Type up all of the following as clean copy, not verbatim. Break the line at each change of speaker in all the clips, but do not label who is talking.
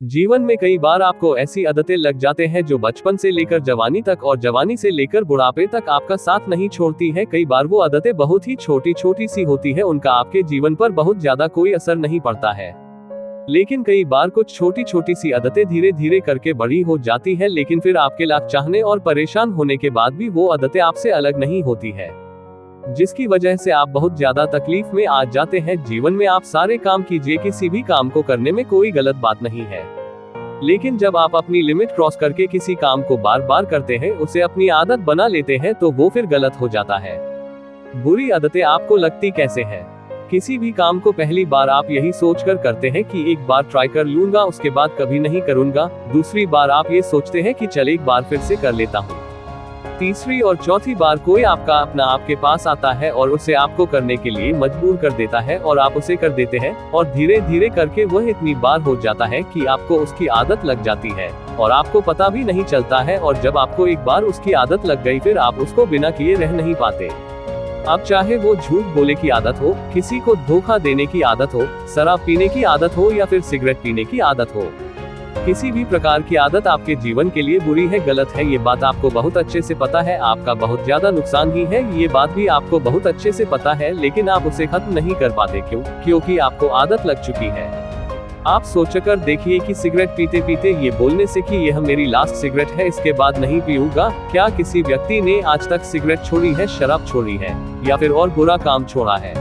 जीवन में कई बार आपको ऐसी आदतें लग जाते हैं जो बचपन से लेकर जवानी तक और जवानी से लेकर बुढ़ापे तक आपका साथ नहीं छोड़ती है। कई बार वो आदतें बहुत ही छोटी छोटी सी होती है, उनका आपके जीवन पर बहुत ज्यादा कोई असर नहीं पड़ता है। लेकिन कई बार कुछ छोटी छोटी सी आदतें धीरे धीरे करके बड़ी हो जाती है, लेकिन फिर आपके लाख चाहने और परेशान होने के बाद भी वो आदतें आपसे अलग नहीं होती है, जिसकी वजह से आप बहुत ज्यादा तकलीफ में आ जाते हैं। जीवन में आप सारे काम कीजिए, किसी भी काम को करने में कोई गलत बात नहीं है, लेकिन जब आप अपनी लिमिट क्रॉस करके किसी काम को बार बार करते हैं, उसे अपनी आदत बना लेते हैं, तो वो फिर गलत हो जाता है। बुरी आदतें आपको लगती कैसे हैं? किसी भी काम को पहली बार आप यही सोचकर करते हैं कि एक बार ट्राई कर लूंगा, उसके बाद कभी नहीं करूंगा। दूसरी बार आप ये सोचते हैं कि चल एक बार फिर से कर लेता हूँ। तीसरी और चौथी बार कोई आपका अपना आपके पास आता है और उसे आपको करने के लिए मजबूर कर देता है और आप उसे कर देते हैं, और धीरे धीरे करके वह इतनी बार हो जाता है कि आपको उसकी आदत लग जाती है और आपको पता भी नहीं चलता है। और जब आपको एक बार उसकी आदत लग गई, फिर आप उसको बिना किए रह नहीं पाते। अब चाहे वो झूठ बोले की आदत हो, किसी को धोखा देने की आदत हो, शराब पीने की आदत हो या फिर सिगरेट पीने की आदत हो, किसी भी प्रकार की आदत आपके जीवन के लिए बुरी है, गलत है। ये बात आपको बहुत अच्छे से पता है, आपका बहुत ज्यादा नुकसान ही है, ये बात भी आपको बहुत अच्छे से पता है, लेकिन आप उसे खत्म नहीं कर पाते। क्यों? क्योंकि आपको आदत लग चुकी है। आप सोचकर देखिए कि सिगरेट पीते पीते ये बोलने से कि यह मेरी लास्ट सिगरेट है, इसके बाद नहीं पीऊंगा, क्या किसी व्यक्ति ने आज तक सिगरेट छोड़ी है, शराब छोड़ी है या फिर और बुरा काम छोड़ा है?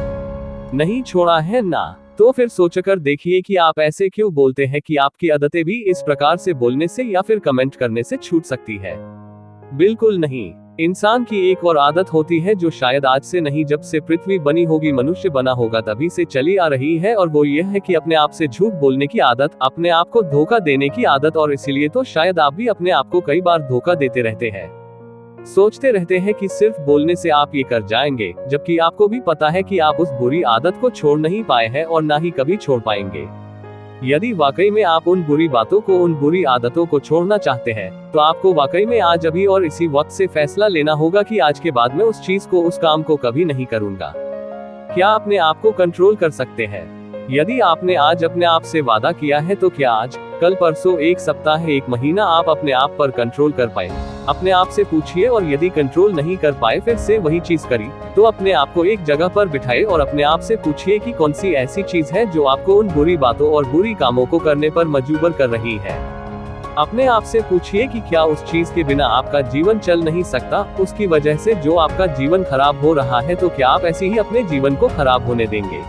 नहीं छोड़ा है ना। तो फिर सोचकर देखिए कि आप ऐसे क्यों बोलते हैं कि आपकी आदतें भी इस प्रकार से बोलने से या फिर कमेंट करने से छूट सकती है? बिल्कुल नहीं। इंसान की एक और आदत होती है जो शायद आज से नहीं, जब से पृथ्वी बनी होगी, मनुष्य बना होगा, तभी से चली आ रही है, और वो ये है कि अपने आप से झूठ बोलने की आदत, अपने आप को धोखा देने की आदत। और इसीलिए तो शायद आप भी अपने आप को कई बार धोखा देते रहते हैं। सोचते रहते हैं कि सिर्फ बोलने से आप ये कर जाएंगे, जबकि आपको भी पता है कि आप उस बुरी आदत को छोड़ नहीं पाए हैं और ना ही कभी छोड़ पाएंगे। यदि वाकई में आप उन बुरी बातों को, उन बुरी आदतों को छोड़ना चाहते हैं, तो आपको वाकई में आज, अभी और इसी वक्त से फैसला लेना होगा कि आज के बाद में उस चीज को, उस काम को कभी नहीं करूंगा। क्या अपने आप को कंट्रोल कर सकते हैं? यदि आपने आज अपने आप से वादा किया है, तो क्या आज, कल, परसों, एक सप्ताह, एक महीना आप अपने आप पर कंट्रोल कर पाए? अपने आप से पूछिए, और यदि कंट्रोल नहीं कर पाए फिर से वही चीज करी, तो अपने आप को एक जगह पर बिठाए और अपने आप से पूछिए कि कौन सी ऐसी चीज है जो आपको उन बुरी बातों और बुरी कामों को करने पर मजबूर कर रही है। अपने आप से पूछिए कि क्या उस चीज के बिना आपका जीवन चल नहीं सकता, उसकी वजह से जो आपका जीवन खराब हो रहा है, तो क्या आप ऐसे ही अपने जीवन को खराब होने देंगे?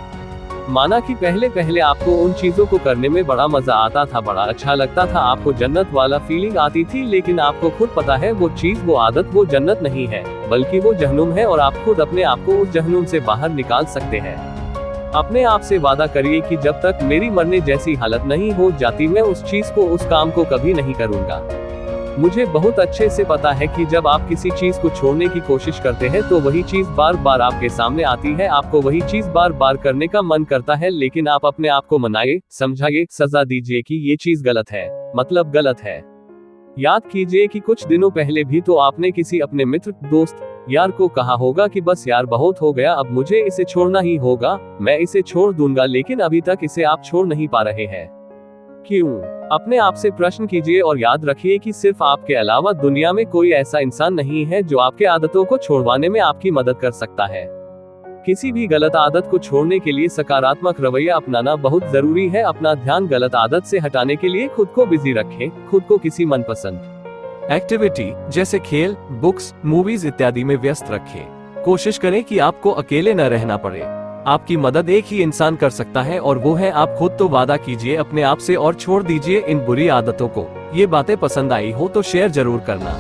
माना कि पहले पहले आपको उन चीजों को करने में बड़ा मजा आता था, बड़ा अच्छा लगता था, आपको जन्नत वाला फीलिंग आती थी, लेकिन आपको खुद पता है वो चीज, वो आदत, वो जन्नत नहीं है, बल्कि वो जहन्नुम है, और आप खुद अपने आप को उस जहन्नुम से बाहर निकाल सकते हैं। अपने आप से वादा करिए कि जब तक मेरी मरने जैसी हालत नहीं हो जाती, मैं उस चीज को, उस काम को कभी नहीं करूंगा। मुझे बहुत अच्छे से पता है कि जब आप किसी चीज को छोड़ने की कोशिश करते हैं, तो वही चीज बार बार आपके सामने आती है, आपको वही चीज बार बार करने का मन करता है, लेकिन आप अपने आप को मनाइए, समझाइए, सजा दीजिए कि ये चीज गलत है, मतलब गलत है। याद कीजिए कि कुछ दिनों पहले भी तो आपने किसी अपने मित्र, दोस्त, यार को कहा होगा कि बस यार बहुत हो गया, अब मुझे इसे छोड़ना ही होगा, मैं इसे छोड़ दूंगा, लेकिन अभी तक इसे आप छोड़ नहीं पा रहे हैं। क्यों? अपने आप से प्रश्न कीजिए और याद रखिए कि सिर्फ आपके अलावा दुनिया में कोई ऐसा इंसान नहीं है जो आपके आदतों को छोड़वाने में आपकी मदद कर सकता है। किसी भी गलत आदत को छोड़ने के लिए सकारात्मक रवैया अपनाना बहुत जरूरी है। अपना ध्यान गलत आदत से हटाने के लिए खुद को बिजी रखें, खुद को किसी मनपसंद एक्टिविटी जैसे खेल, बुक्स, मूवीज इत्यादि में व्यस्त रखें। कोशिश करें कि आपको अकेले न रहना पड़े। आपकी मदद एक ही इंसान कर सकता है, और वो है आप खुद। तो वादा कीजिए अपने आप से और छोड़ दीजिए इन बुरी आदतों को। ये बातें पसंद आई हो तो शेयर जरूर करना।